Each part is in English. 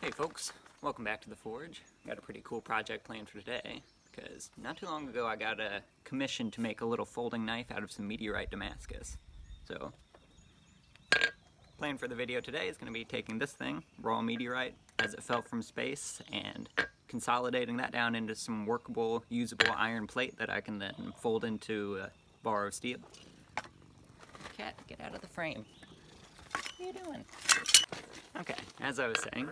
Hey folks, welcome back to the Forge. Got a pretty cool project planned for today because not too long ago I got a commission to make a little folding knife out of some meteorite Damascus. So, plan for the video today is going to be taking this thing, raw meteorite, as it fell from space, and consolidating that down into some workable, usable iron plate that I can then fold into a bar of steel. Cat, get out of the frame. What are you doing? Okay, as I was saying,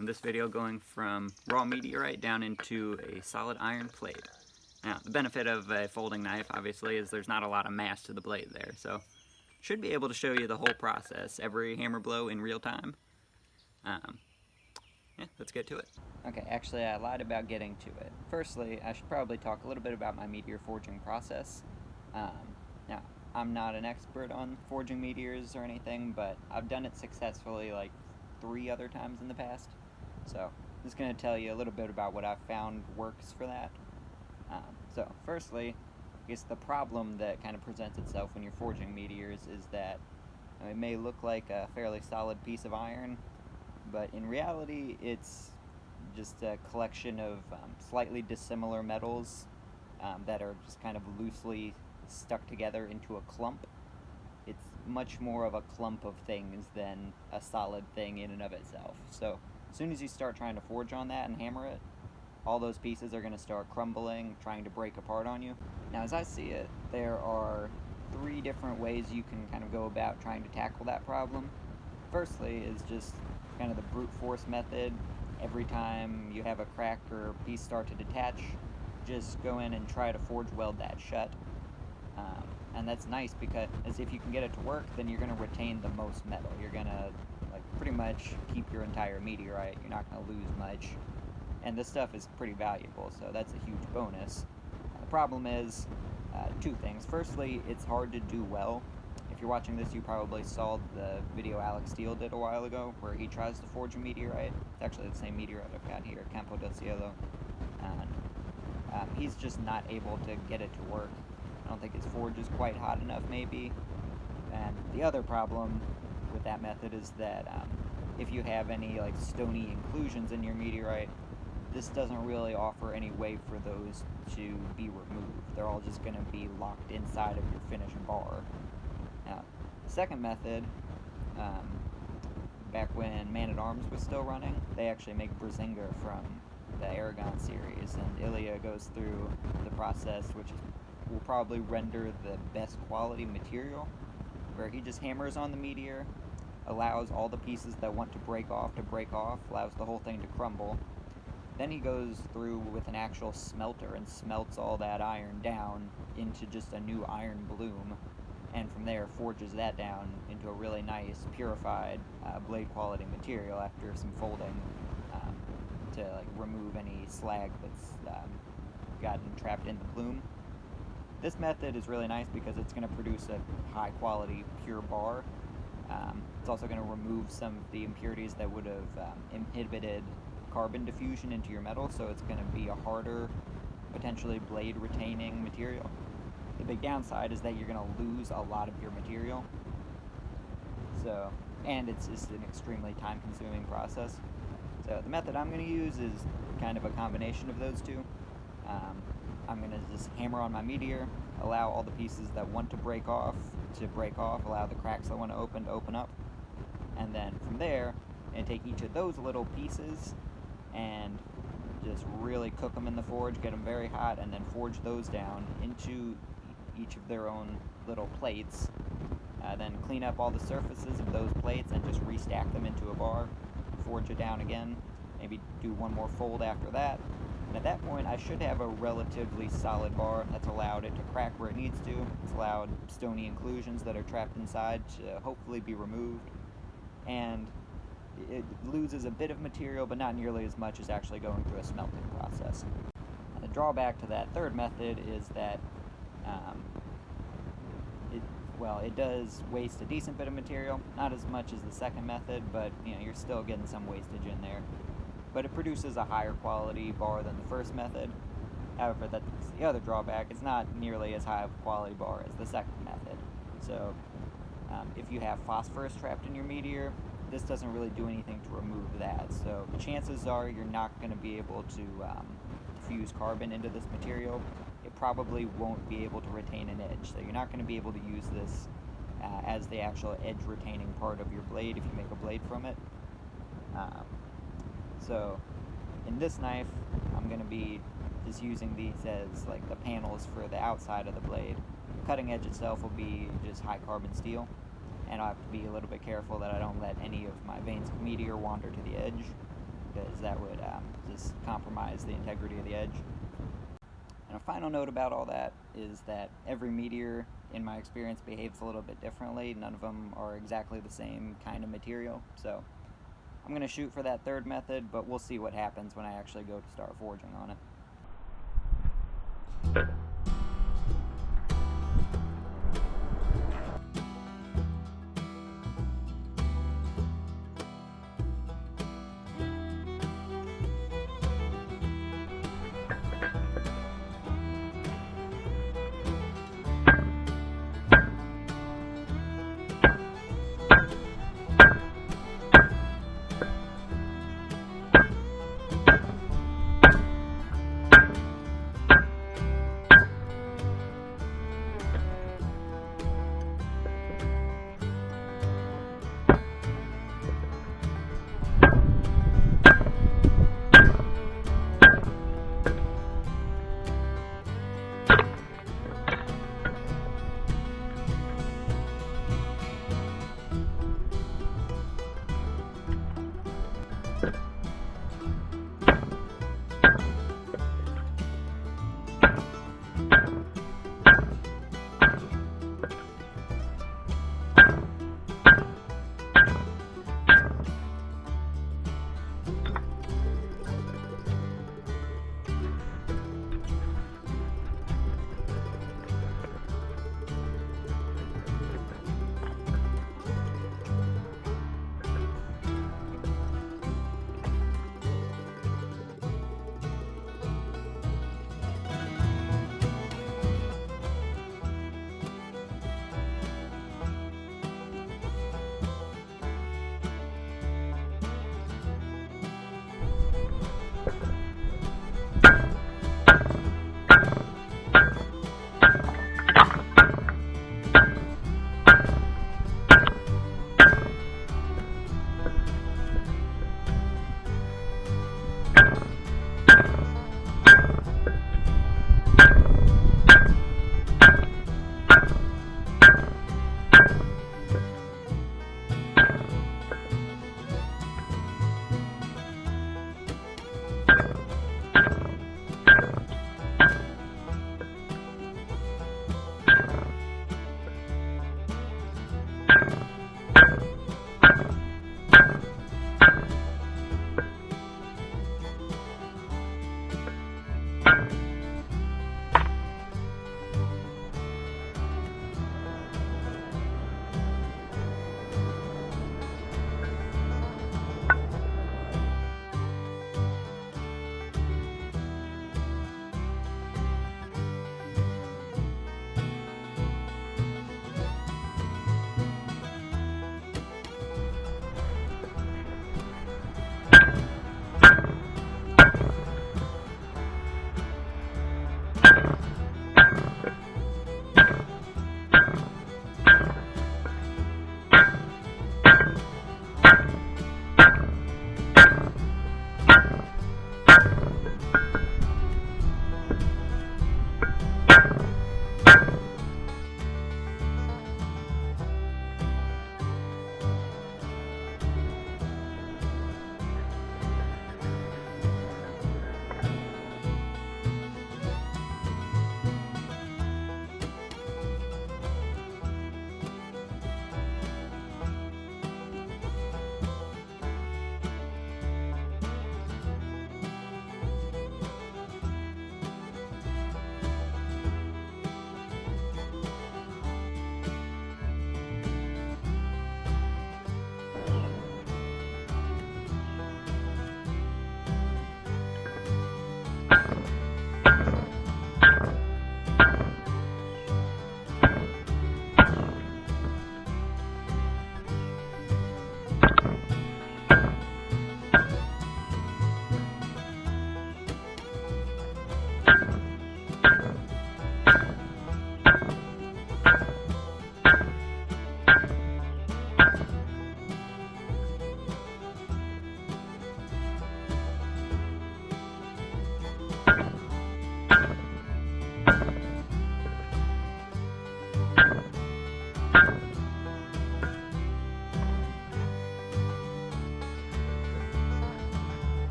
this video going from raw meteorite down into a solid iron plate. Now, the benefit of a folding knife, obviously, is there's not a lot of mass to the blade there, so should be able to show you the whole process, every hammer blow in real time. Yeah, let's get to it. Okay, actually I lied about getting to it. Firstly, I should probably talk a little bit about my meteor forging process. Now, I'm not an expert on forging meteors or anything, but I've done it successfully like 3 other times in the past. So, I'm just going to tell you a little bit about what I've found works for that. So, firstly, I guess the problem that kind of presents itself when you're forging meteors is that it may look like a fairly solid piece of iron, but in reality it's just a collection of slightly dissimilar metals that are just kind of loosely stuck together into a clump. It's much more of a clump of things than a solid thing in and of itself. So as soon as you start trying to forge on that and hammer it, all those pieces are going to start crumbling, trying to break apart on you. Now, as I see it, there are 3 different ways you can kind of go about trying to tackle that problem. Firstly is just kind of the brute force method. Every time you have a crack or piece start to detach, just go in and try to forge weld that shut. And that's nice because if you can get it to work, then you're going to retain the most metal. You're going to pretty much keep your entire meteorite. You're not going to lose much. And this stuff is pretty valuable, so that's a huge bonus. The problem is 2 things. Firstly, it's hard to do well. If you're watching this, you probably saw the video Alex Steele did a while ago where he tries to forge a meteorite. It's actually the same meteorite I've got here, Campo del Cielo. And he's just not able to get it to work. I don't think his forge is quite hot enough, maybe. And the other problem with that method is that if you have any stony inclusions in your meteorite, this doesn't really offer any way for those to be removed. They're all just going to be locked inside of your finished bar. Now, the second method, back when Man-at-Arms was still running, they actually make Brazinger from the Aragon series, and Ilya goes through the process which will probably render the best quality material, where he just hammers on the meteor, allows all the pieces that want to break off, allows the whole thing to crumble. Then he goes through with an actual smelter and smelts all that iron down into just a new iron bloom, and from there forges that down into a really nice, purified, blade quality material after some folding to remove any slag that's gotten trapped in the bloom. This method is really nice because it's going to produce a high quality, pure bar. It's also going to remove some of the impurities that would have inhibited carbon diffusion into your metal, so it's going to be a harder, potentially blade retaining material. The big downside is that you're going to lose a lot of your material, and it's just an extremely time consuming process. So the method I'm going to use is kind of a combination of those 2. I'm going to just hammer on my meteor, allow all the pieces that want to break off, allow the cracks that want to open up, and then from there, I'm going to take each of those little pieces and just really cook them in the forge, get them very hot, and then forge those down into each of their own little plates. Then clean up all the surfaces of those plates and just restack them into a bar, forge it down again, maybe do one more fold after that. And at that point, I should have a relatively solid bar that's allowed it to crack where it needs to. It's allowed stony inclusions that are trapped inside to hopefully be removed. And it loses a bit of material, but not nearly as much as actually going through a smelting process. And the drawback to that third method is that it does waste a decent bit of material. Not as much as the second method, but you're still getting some wastage in there. But it produces a higher quality bar than the first method. However, that's the other drawback. It's not nearly as high of a quality bar as the second method. So if you have phosphorus trapped in your meteor, this doesn't really do anything to remove that. So chances are you're not going to be able to diffuse carbon into this material. It probably won't be able to retain an edge, so you're not going to be able to use this as the actual edge retaining part of your blade if you make a blade from it. So in this knife, I'm going to be just using these as like the panels for the outside of the blade. The cutting edge itself will be just high carbon steel, and I'll have to be a little bit careful that I don't let any of my veins of meteor wander to the edge, because that would just compromise the integrity of the edge. And a final note about all that is that every meteor, in my experience, behaves a little bit differently. None of them are exactly the same kind of material, so I'm going to shoot for that third method, but we'll see what happens when I actually go to start forging on it.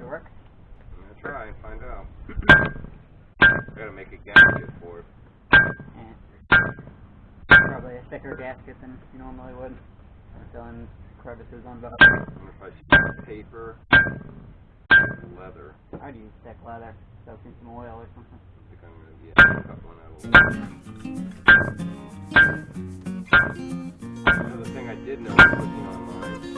Work? I'm gonna try and find out. I gotta make a gasket for it. Probably a thicker gasket than you normally would. Fill in crevices on both. I wonder if I should use paper, leather. I'd use thick leather, soak in some oil or something. I think I'm gonna cut one out. Another thing I did know looking online is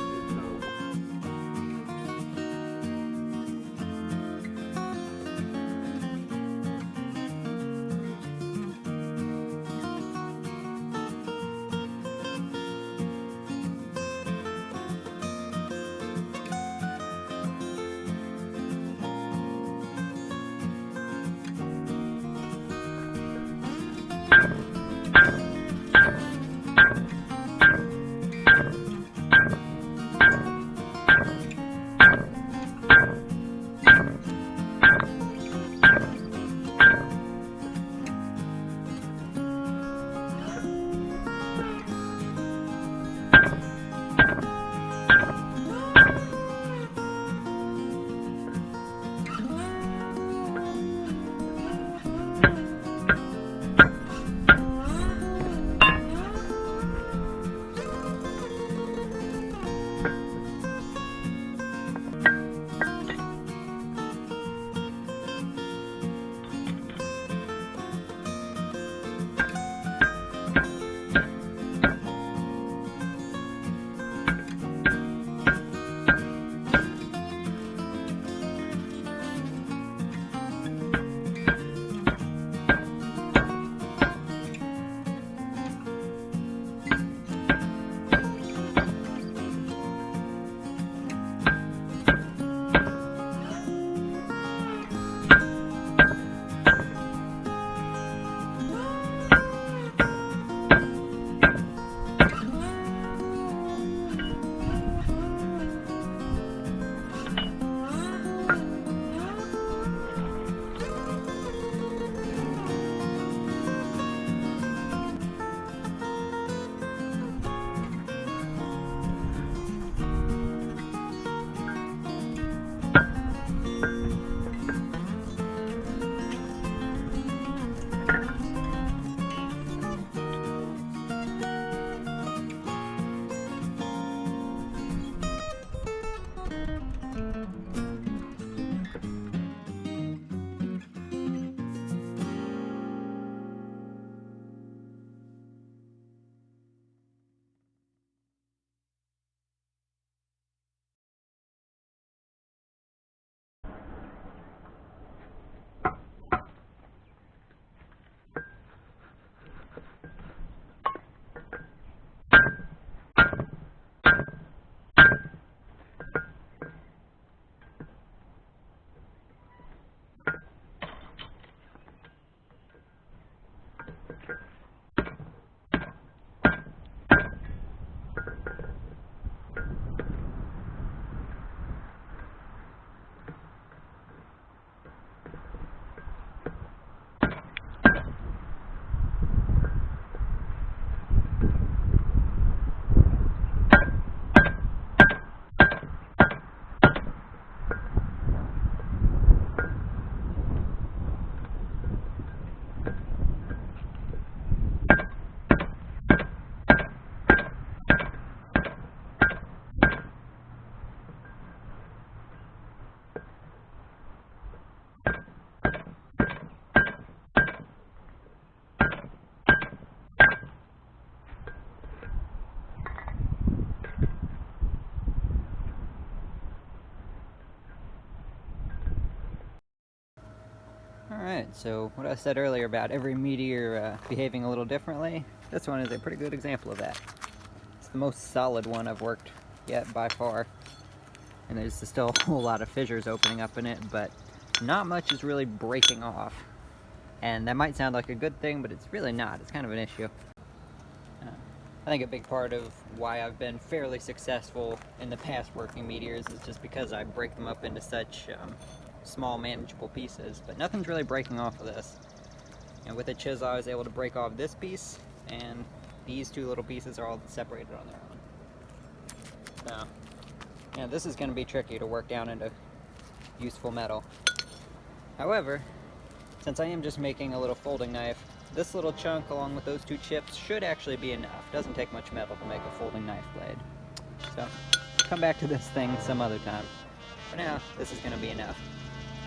Alright, so what I said earlier about every meteor behaving a little differently, this one is a pretty good example of that. It's the most solid one I've worked yet by far. And there's still a whole lot of fissures opening up in it, but not much is really breaking off. And that might sound like a good thing, but it's really not. It's kind of an issue. I think a big part of why I've been fairly successful in the past working meteors is just because I break them up into such small, manageable pieces. But nothing's really breaking off of this. And with a chisel, I was able to break off this piece, and these two little pieces are all separated on their own. Now, yeah, this is going to be tricky to work down into useful metal. However, since I am just making a little folding knife, this little chunk along with those two chips should actually be enough. It doesn't take much metal to make a folding knife blade. So, come back to this thing some other time. For now, this is going to be enough.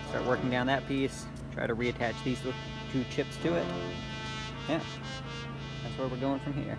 Start working down that piece, try to reattach these two chips to it. Yeah, that's where we're going from here.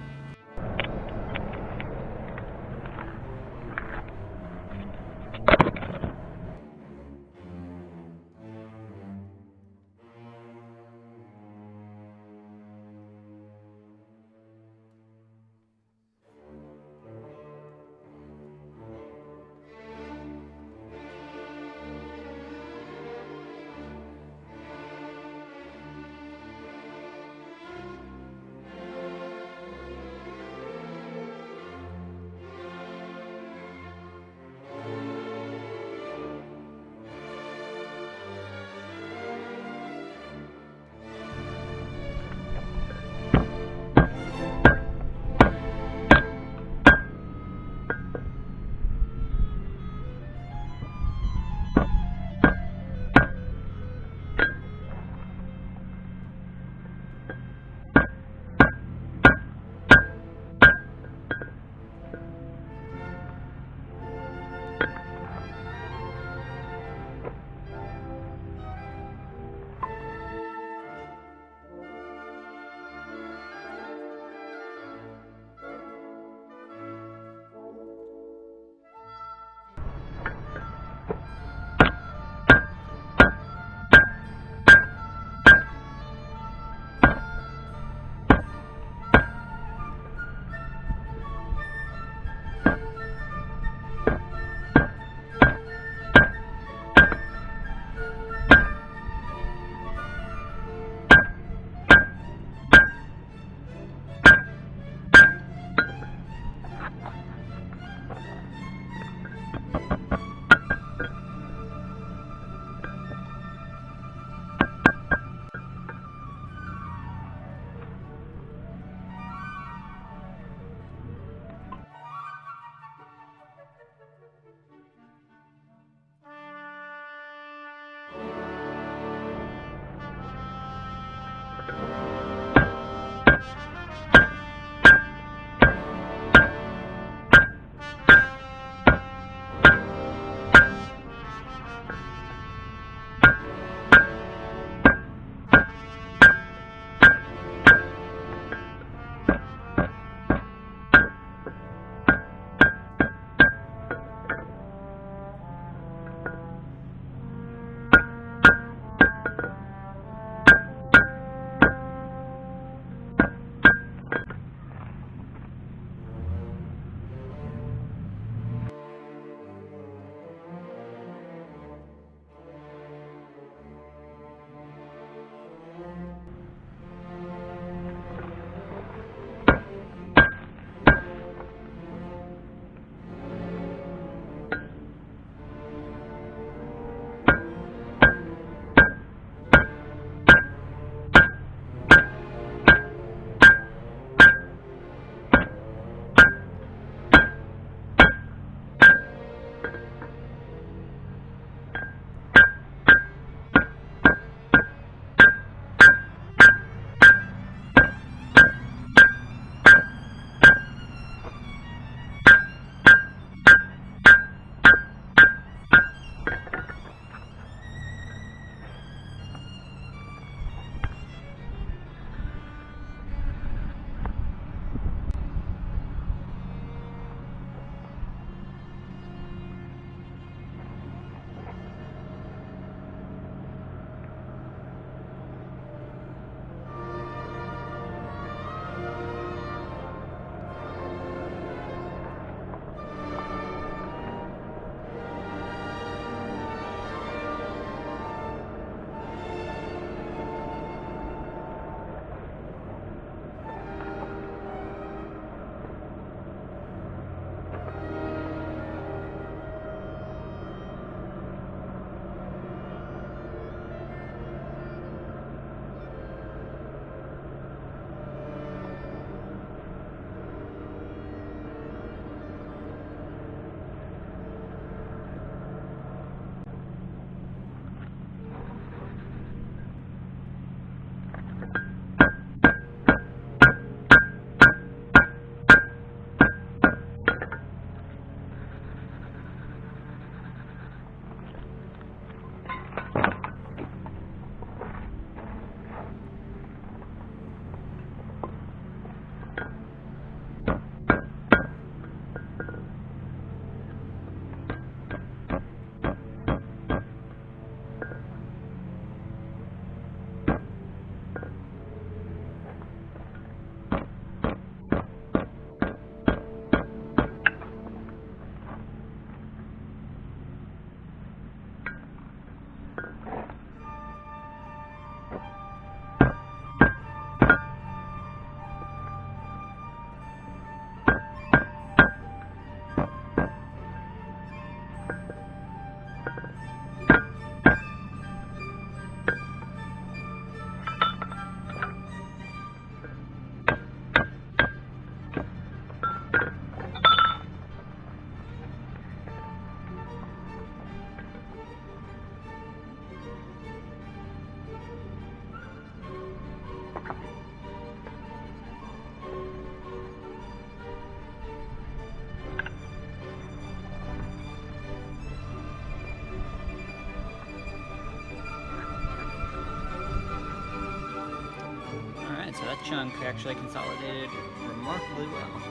so that chunk actually consolidated remarkably well.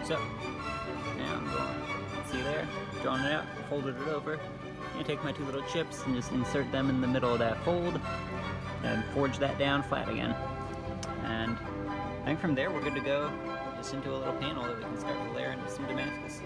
So, now I'm going, see there, drawing it out, folded it over. I'm going to take my two little chips and just insert them in the middle of that fold and forge that down flat again. And I think from there we're good to go just into a little panel that we can start to layer into some Damascus.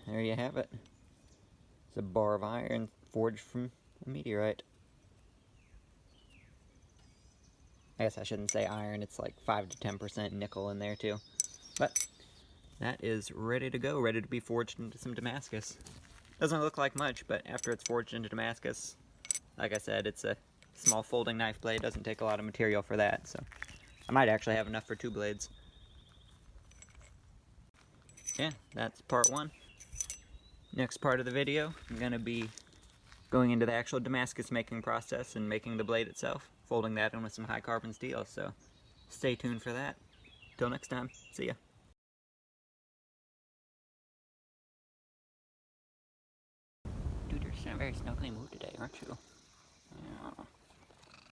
There you have it. It's a bar of iron forged from a meteorite. I guess I shouldn't say iron, it's like 5 to 10% nickel in there too. But that is ready to go, ready to be forged into some Damascus. Doesn't look like much, but after it's forged into Damascus, like I said, it's a small folding knife blade, doesn't take a lot of material for that, so I might actually have enough for 2 blades. Yeah, that's part 1. Next part of the video, I'm going to be going into the actual Damascus making process and making the blade itself, folding that in with some high carbon steel, so stay tuned for that. Till next time, see ya. Dude, you're just in a very snuggly mood today, aren't you? Yeah.